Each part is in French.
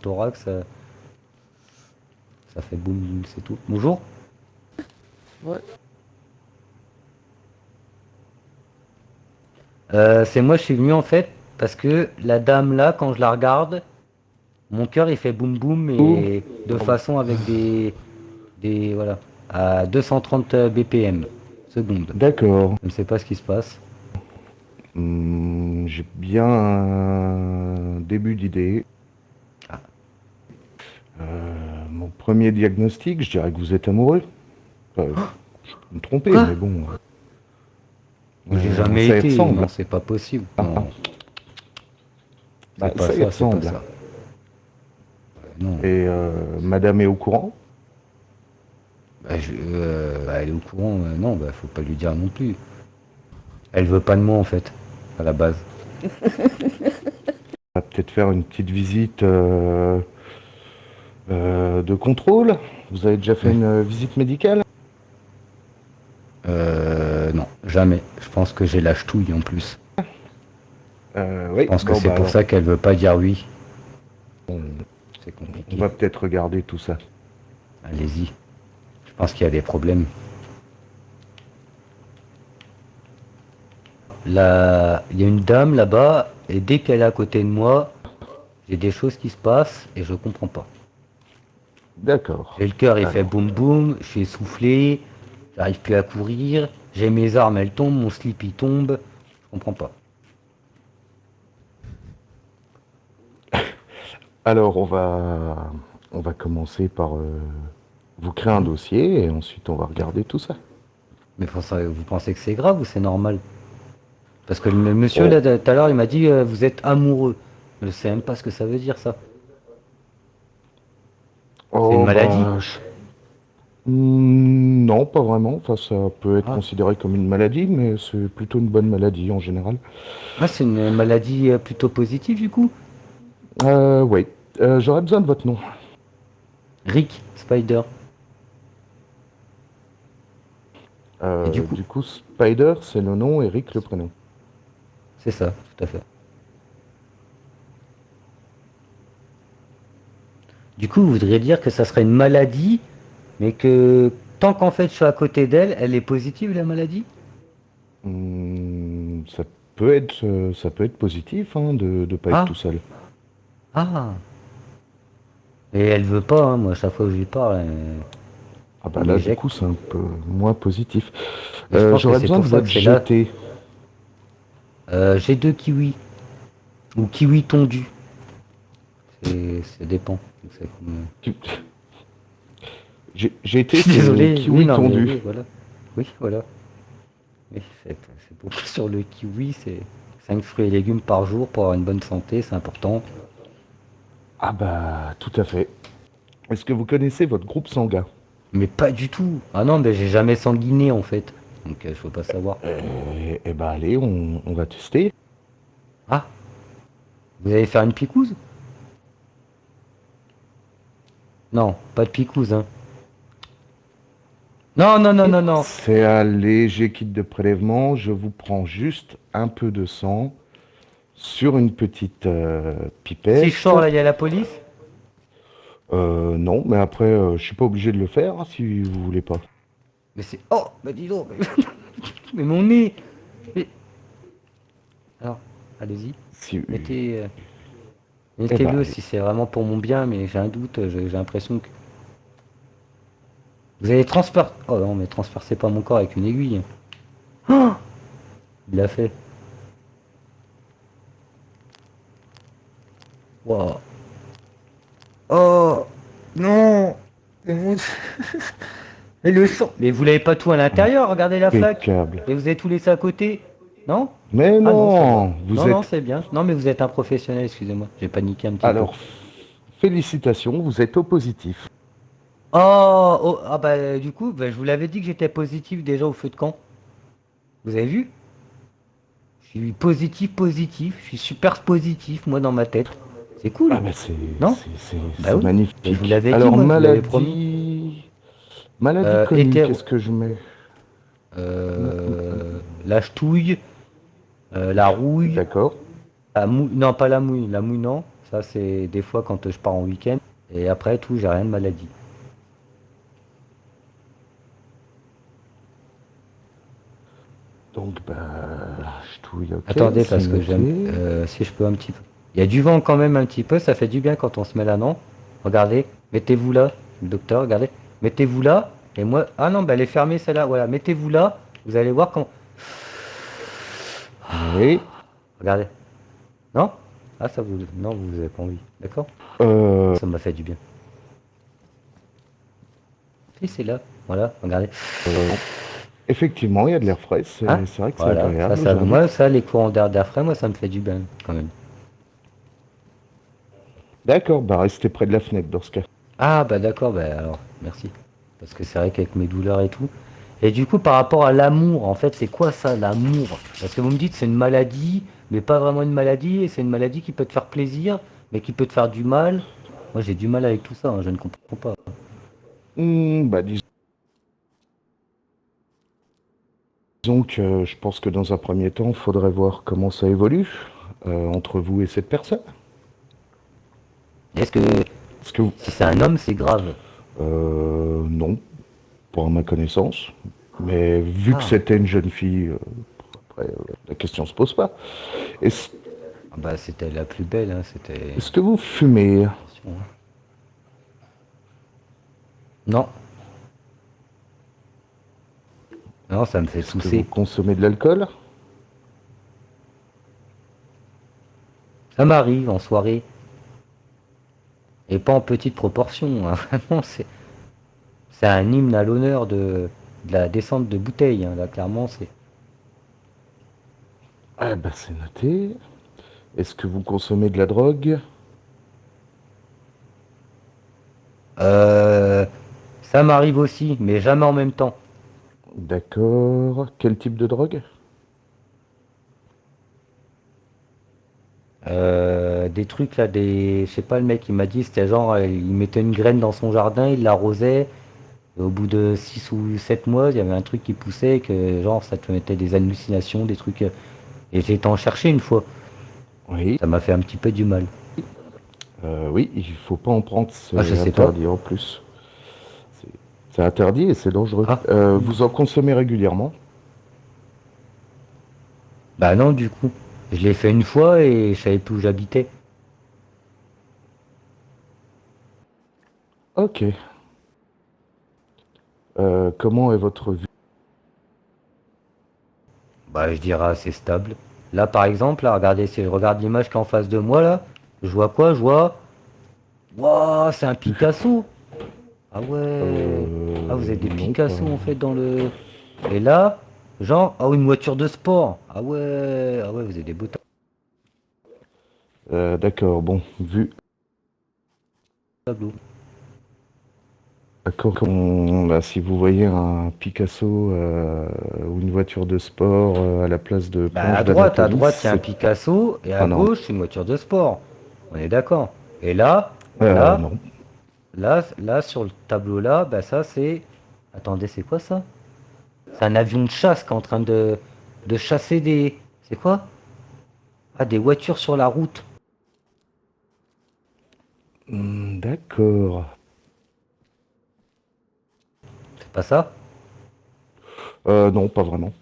thorax, ça fait boum, boum, c'est tout. Bonjour. Ouais. C'est moi, je suis venu en fait parce que la dame là, quand je la regarde, mon cœur il fait boum boum Ouh, et de façon avec des voilà à 230 BPM seconde. d'accord. Je ne sais pas ce qui se passe. J'ai bien un début d'idée. Ah, Mon premier diagnostic, je dirais que vous êtes amoureux. Je peux me tromper, quoi? mais bon, J'ai jamais ça y été. ressemble. Non, c'est pas possible. Ah, ah, Non, bah, c'est pas ça y ça, c'est pas ressemble. ça. Non. Et madame est au courant? Bah, bah, elle est au courant. Non, bah faut pas lui dire non plus. Elle veut pas de moi en fait, à la base. On va peut-être faire une petite visite de contrôle. Vous avez déjà fait Ouais. une visite médicale? Non, jamais. Je pense que j'ai la ch'touille en plus. Je Oui, pense que bon c'est bah pour alors, ça qu'elle veut pas dire oui. C'est on compliqué. va peut-être regarder tout ça. Allez-y. Je pense qu'il y a des problèmes. Là, il y a une dame là-bas, et dès qu'elle est à côté de moi, j'ai des choses qui se passent et je comprends pas. D'accord. J'ai le cœur, il fait Alors, boum boum, je suis essoufflé, j'arrive plus à courir, j'ai mes armes, elles tombent, mon slip il tombe, je comprends pas. alors, on va commencer par vous créer un Mhm. dossier et ensuite on va D'accord. regarder tout ça. Mais vous pensez que c'est grave ou c'est normal? Parce que le monsieur Oh, là tout à l'heure il m'a dit vous êtes amoureux. Je sais même pas ce que ça veut dire ça. C'est une oh maladie? bah, non, pas vraiment. Enfin, ça peut être Ah, considéré comme une maladie, mais c'est plutôt une bonne maladie en général. ah c'est une maladie plutôt positive du coup? Oui. J'aurais besoin de votre nom. Rick Spider. Et du coup, Du coup, Spider, c'est le nom, Eric le prénom. c'est ça, tout à fait. Du coup, vous voudriez dire que ça serait une maladie, mais que tant qu'en fait je suis à côté d'elle, elle est positive la maladie? Ça peut être positif hein, de ne pas être Ah, tout seul. ah. Et elle veut pas, hein, moi, à chaque fois que je lui parle, Ah elle bah là, du coup, m'éjecte. c'est un peu moins positif. Et je pense que J'aurais c'est besoin pour de ça que votre c'est là. GT. J'ai deux kiwis, ou kiwis tondus. Ça dépend. C'est comme, Je GT, suis c'est désolé, oui, kiwi non, mais tondu. oui, voilà. Oui, voilà. Oui, c'est beaucoup sur le kiwi, c'est 5 fruits et légumes par jour pour avoir une bonne santé, c'est important. Ah bah, tout à fait. Est-ce que vous connaissez votre groupe sanguin? Mais pas du tout. Ah non, mais j'ai jamais sanguiné en fait. Donc je peux pas savoir. Eh bah allez, on va tester. Ah, vous allez faire une picouse? Non, pas de picouse, hein. Non, non, non, non, non. C'est un léger kit de prélèvement. Je vous prends juste un peu de sang sur une petite Si je pipette. sors là, il y a la police? Non, mais après, je suis pas obligé de le faire hein, si vous voulez pas. Mais c'est... Oh, bah dis donc, mais mon nez. Mais... Alors, allez-y. Si... Mettez, Eh ben, mettez-le allez. si c'est vraiment pour mon bien, mais j'ai un doute, j'ai l'impression que... Vous allez transpercer... Oh non, mais transpercez pas mon corps avec une aiguille. Oh, il l'a fait. Wow. Oh, non. Et le sang. Mais vous l'avez pas tout à l'intérieur, regardez la flaque. Impeccable. Et vous avez tout laissé à côté. Non? Mais Ah non, ça va. non, Non, vous non, êtes... c'est bien. Non, mais vous êtes un professionnel, excusez-moi. J'ai paniqué un petit peu. Alors, félicitations, vous êtes au positif. Oh, oh, ah bah du coup, bah, je vous l'avais dit que j'étais positif déjà au feu de camp. Vous avez vu? Je suis positif, positif. Je suis super positif, moi, dans ma tête. C'est Ah cool, ben c'est non? c'est c'est Bah c'est oui. Mais je vous magnifique. l'avais dit, Alors moi, je vous l'avais promis. maladie connue, Hétéro. qu'est-ce que je mets? La ch'touille, la rouille, D'accord. non, pas la mouille non. Ça, c'est des fois quand je pars en week-end. Et après tout, j'ai rien de maladie. Donc, bah, je touille, ok, Attendez, c'est parce que j'aime, noté. si je peux un petit peu. Il y a du vent quand même un petit peu, ça fait du bien quand on se met là, non? Regardez, mettez-vous là, le docteur, regardez. Mettez-vous là, et moi... Ah non, bah elle est fermée celle-là, voilà, mettez-vous là, vous allez voir quand... Oui. Regardez. Non? Ah, ça vous... Non, vous avez pas envie, d'accord? Euh, Ça m'a fait du bien. Si, c'est là, voilà, regardez. Effectivement, il y a de l'air frais. Hein? C'est vrai que c'est Voilà, agréable aujourd'hui. moi, ça, les courants d'air frais, moi, ça me fait du bien, quand même. D'accord, bah restez près de la fenêtre dans ce cas. Ah bah d'accord, bah alors merci. Parce que c'est vrai qu'avec mes douleurs et tout. Et du coup, par rapport à l'amour, en fait, c'est quoi ça, l'amour? Parce que vous me dites c'est une maladie, mais pas vraiment une maladie, et c'est une maladie qui peut te faire plaisir, mais qui peut te faire du mal. Moi, j'ai du mal avec tout ça, hein, je ne comprends pas. Bah, disons que je pense que dans un premier temps, il faudrait voir comment ça évolue entre vous et cette personne. Est-ce que Parce que, si c'est un homme, c'est grave? non, pour ma connaissance. Mais vu que Ah, c'était une jeune fille, après, la question se pose pas. Est-ce, ah bah c'était la plus belle, hein, c'était... est-ce que vous fumez? Attention, hein. Non, non, ça me fait Est-ce que vous tousser. consommez de l'alcool? Ça m'arrive en soirée, et pas en petite proportion, hein, vraiment, c'est un hymne à l'honneur de la descente de bouteilles, hein, là, clairement, c'est... Ah bah c'est noté. Est-ce que vous consommez de la drogue? Euh, Ça m'arrive aussi, mais jamais en même temps. D'accord. Quel type de drogue? Des trucs là, des... Je sais pas, le mec, il m'a dit, c'était genre, il mettait une graine dans son jardin, il l'arrosait, et au bout de 6 ou 7 mois, il y avait un truc qui poussait, que genre, ça te mettait des hallucinations, des trucs... Et j'ai été en chercher une fois. Oui. Ça m'a fait un petit peu du mal. Oui, il faut pas en prendre, Ah, je c'est sais pas. interdit en plus. C'est c'est interdit et c'est dangereux. Ah, Vous en consommez régulièrement? bah non, du coup. Je l'ai fait une fois et je savais plus où j'habitais. Ok. Comment est votre vue? Bah, je dirais assez stable. Là, par exemple, là, regardez, si je regarde l'image qui est en face de moi, là, je vois quoi? Je vois... Waouh, c'est un Picasso! Ah ouais! Ah, vous avez des Non, pas. Picasso, en fait, dans le... Et là, genre... Ah oui, une voiture de sport! Ah ouais! Ah ouais, vous avez des beaux D'accord, bon, vu. tableaux. D'accord, bah, si vous voyez un Picasso ou une voiture de sport à la place de Bah, planches à d'anatomie, droite, il y a un c'est Picasso, et à pas normal. gauche, une voiture de sport. On est d'accord. Et là, Non. sur le tableau là, bah ça c'est... Attendez, c'est quoi ça? C'est un avion de chasse qui est en train de chasser des... C'est quoi? Ah, des voitures sur la route. D'accord. C'est pas ça? Non, pas vraiment.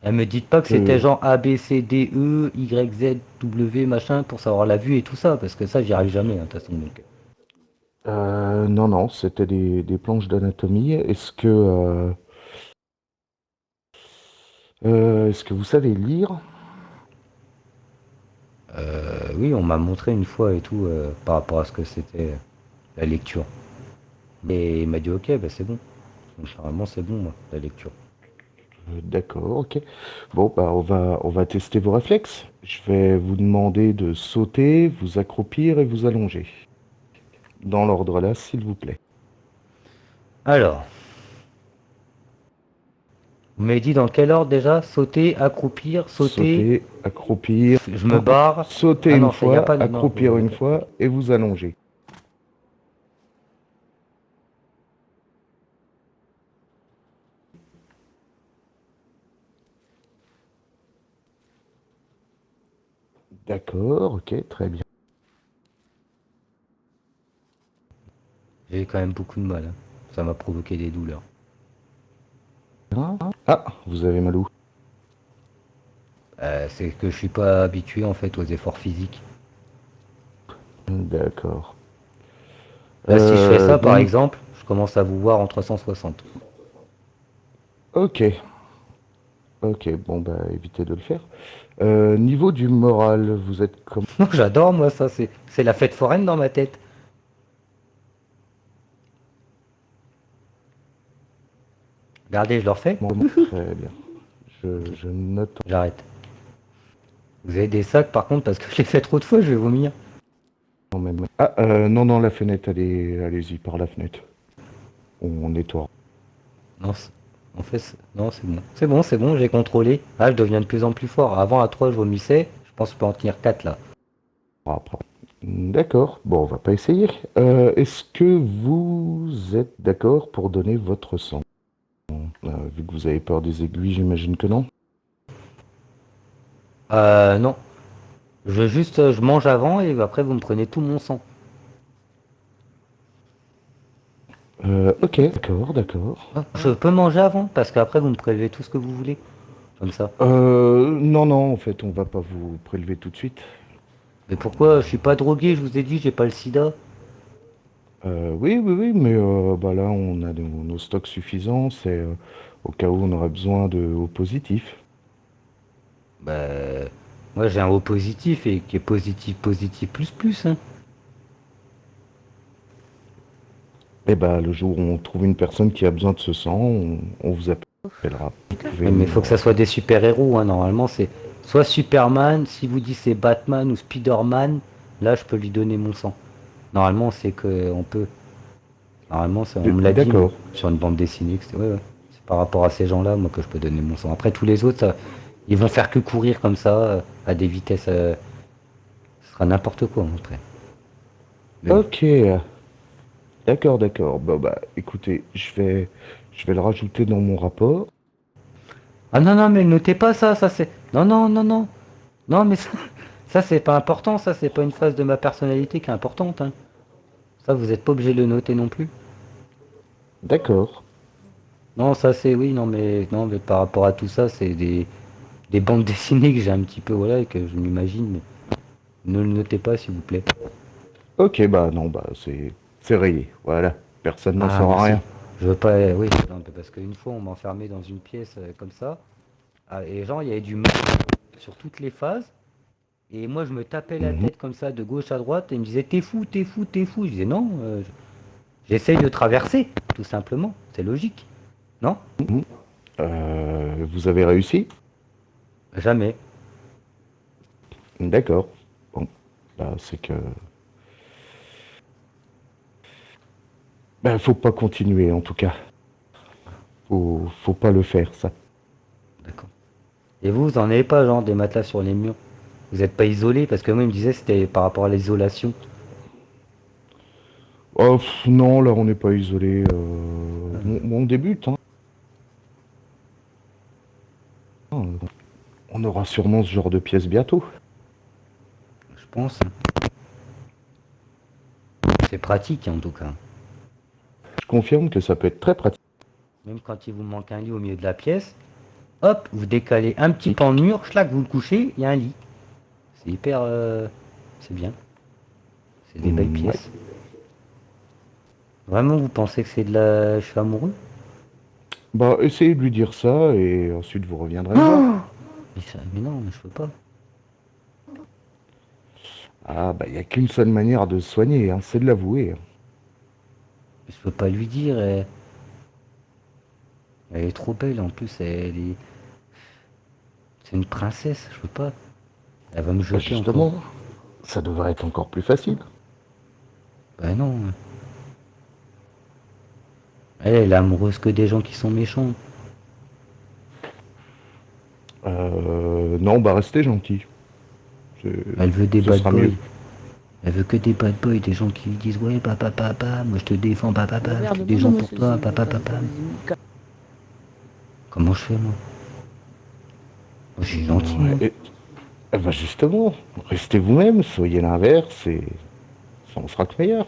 Et me dites pas que c'était Que genre A, B, C, D, E, Y, Z, W, machin, pour savoir la vue et tout ça, parce que ça, j'y arrive jamais, hein, de toute façon. Donc. non, non, c'était des planches d'anatomie. Est-ce que vous savez lire? Oui, on m'a montré une fois et tout, par rapport à ce que c'était la lecture. Et il m'a dit, ok, bah c'est bon. Donc, généralement, c'est bon, moi, la lecture. D'accord, ok. Bon, bah, on va tester vos réflexes. Je vais vous demander de sauter, vous accroupir et vous allonger. Dans l'ordre là, s'il vous plaît. Alors, vous m'avez dit dans quel ordre déjà? Sauter, accroupir, sauter, Sauter, accroupir. je me Non, barre. sauter Ah une non, ça y a fois, pas de... Non, accroupir une d'accord, ok. fois et vous allonger. D'accord, ok, très bien. J'ai quand même beaucoup de mal, hein. Ça m'a provoqué des douleurs. Ah, vous avez mal où? C'est que je suis pas habitué en fait aux efforts physiques. D'accord. Là, si je fais ça, par Donc, exemple, je commence à vous voir en 360. ok, ok, bon bah évitez de le faire. Niveau du moral, vous êtes comment? J'adore moi ça, c'est la fête foraine dans ma tête. Regardez, je le refais. Très bien. Je note. J'arrête. Vous avez des sacs par contre parce que je l'ai fait trop de fois, je vais vomir. Quand même. Ah, non, non, la fenêtre, allez-y, par la fenêtre. On nettoie. Non, en fait, non, c'est bon. C'est bon, c'est bon, j'ai contrôlé. Ah, je deviens de plus en plus fort. Avant, à 3 je vomissais. Je pense que je peux en tenir 4 là. Après. D'accord, bon, on va pas essayer. Est-ce que vous êtes d'accord pour donner votre sang? Vu que vous avez peur des aiguilles, j'imagine que non. Non. Je mange avant et après, vous me prenez tout mon sang. Ok, d'accord, d'accord. Ah, je peux manger avant parce qu'après, vous me prélevez tout ce que vous voulez. Comme ça. Non, non, en fait, on va pas vous prélever tout de suite. Mais pourquoi? Je suis pas drogué, je vous ai dit, j'ai pas le sida. Oui, oui, oui, mais bah là, on a nos stocks suffisants. C'est au cas où on aura besoin de O positifs. Bah, moi j'ai un O positif et qui est positif, positif plus plus, hein. Et bah, le jour où on trouve une personne qui a besoin de ce sang, on vous appellera. Vous pouvez Ouais, mais il faut que ça nous. soit des super-héros, hein. Normalement, c'est soit Superman, si vous dites c'est Batman ou Spider-Man, là je peux lui donner mon sang. Normalement, c'est que on peut. Normalement, on me l'a dit D'accord. sur une bande dessinée. Ouais, ouais. C'est par rapport à ces gens-là, moi, que je peux donner mon sang. Après, tous les autres, ils vont faire que courir comme ça, à des vitesses. Ce sera n'importe quoi, hein, après. Mais bon. Ok. D'accord, d'accord. Bah, écoutez, je vais le rajouter dans mon rapport. Ah non, non, mais notez pas ça, ça c'est. Non, non, non, non. Non, mais ça c'est pas important, ça c'est pas une phase de ma personnalité qui est importante, hein. Ça, vous êtes pas obligé de le noter non plus. D'accord. Non, ça c'est oui, non, mais par rapport à tout ça, c'est des bandes dessinées que j'ai un petit peu, voilà, et que je m'imagine, mais ne le notez pas, s'il vous plaît. Ok, bah non, bah c'est rayé. Voilà. Personne n'en Ah, saura merci. rien. Je veux pas, oui, non, parce qu'une fois, on m'a enfermé dans une pièce comme ça, ah, et genre, il y avait du mal sur toutes les phases, et moi, je me tapais la Mhm. tête comme ça, de gauche à droite, et il me disait, t'es fou, t'es fou, t'es fou. Je disais, non, j'essaye de traverser, tout simplement, c'est logique, non? Mhm. Vous avez réussi? Jamais. D'accord. Bon, bah c'est que. Bah, faut pas continuer en tout cas. Faut pas le faire, ça. D'accord. Et vous en avez pas, genre, des matelas sur les murs? Vous n'êtes pas isolé? Parce que moi, il me disait c'était par rapport à l'isolation. Oh, non, là on n'est pas isolé. Euh, On débute, hein. On aura sûrement ce genre de pièces bientôt. je pense. C'est pratique, en tout cas. Je confirme que ça peut être très pratique. Même quand il vous manque un lit au milieu de la pièce, hop, vous décalez un petit pan de mur, schlac, vous le couchez, il y a un lit. C'est hyper... c'est bien. C'est des belles Ouais. pièces. Vraiment, vous pensez que c'est de la... Je suis amoureux? Bah, essayez de lui dire ça et ensuite vous reviendrez me voir. Oh, mais non, mais je peux pas. Ah, bah, il n'y a qu'une seule manière de se soigner, hein, c'est de l'avouer, hein. Je peux pas lui dire. Elle est trop belle, en plus, c'est une princesse, je peux pas. Elle va me Bah, jeter encore. justement, ça devrait être encore plus facile. Ben non. Elle est amoureuse que des gens qui sont méchants. Non, bah, restez gentil. Elle veut des Ce bad sera boys. mieux. Elle veut que des bad boys, des gens qui lui disent ouais papa papa, moi je te défends papa Oh papa, je merde, tue des non, non, gens moi pour toi papa papa. vas-y, Comment je fais moi? Moi, je suis gentil Ouais, moi. Eh ben justement, restez vous-même, soyez l'inverse et ça en sera que meilleur.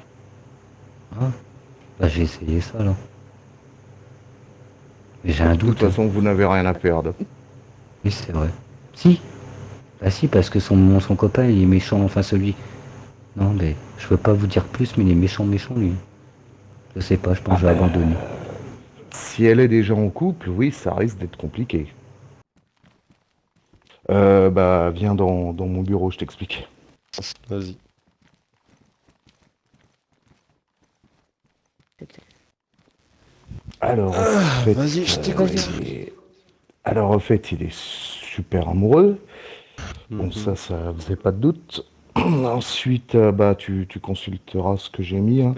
Hein. Bah, j'ai essayé ça, là. Mais j'ai De un toute doute, hein. façon, vous n'avez rien à perdre. Oui, c'est vrai. Si. Bah si, parce que son copain, il est méchant, enfin celui. Non, mais je veux pas vous dire plus, mais il est méchant, méchant, lui. Je sais pas, je pense Ah que je vais ben, abandonner. si elle est déjà en couple, oui, ça risque d'être compliqué. Bah, viens dans mon bureau, je t'explique. Vas-y. Alors, en fait, Vas-y, je t'écoute. il est super amoureux. Bon, Mhm. ça faisait pas de doute. Ensuite, bah, tu consulteras ce que j'ai mis, hein.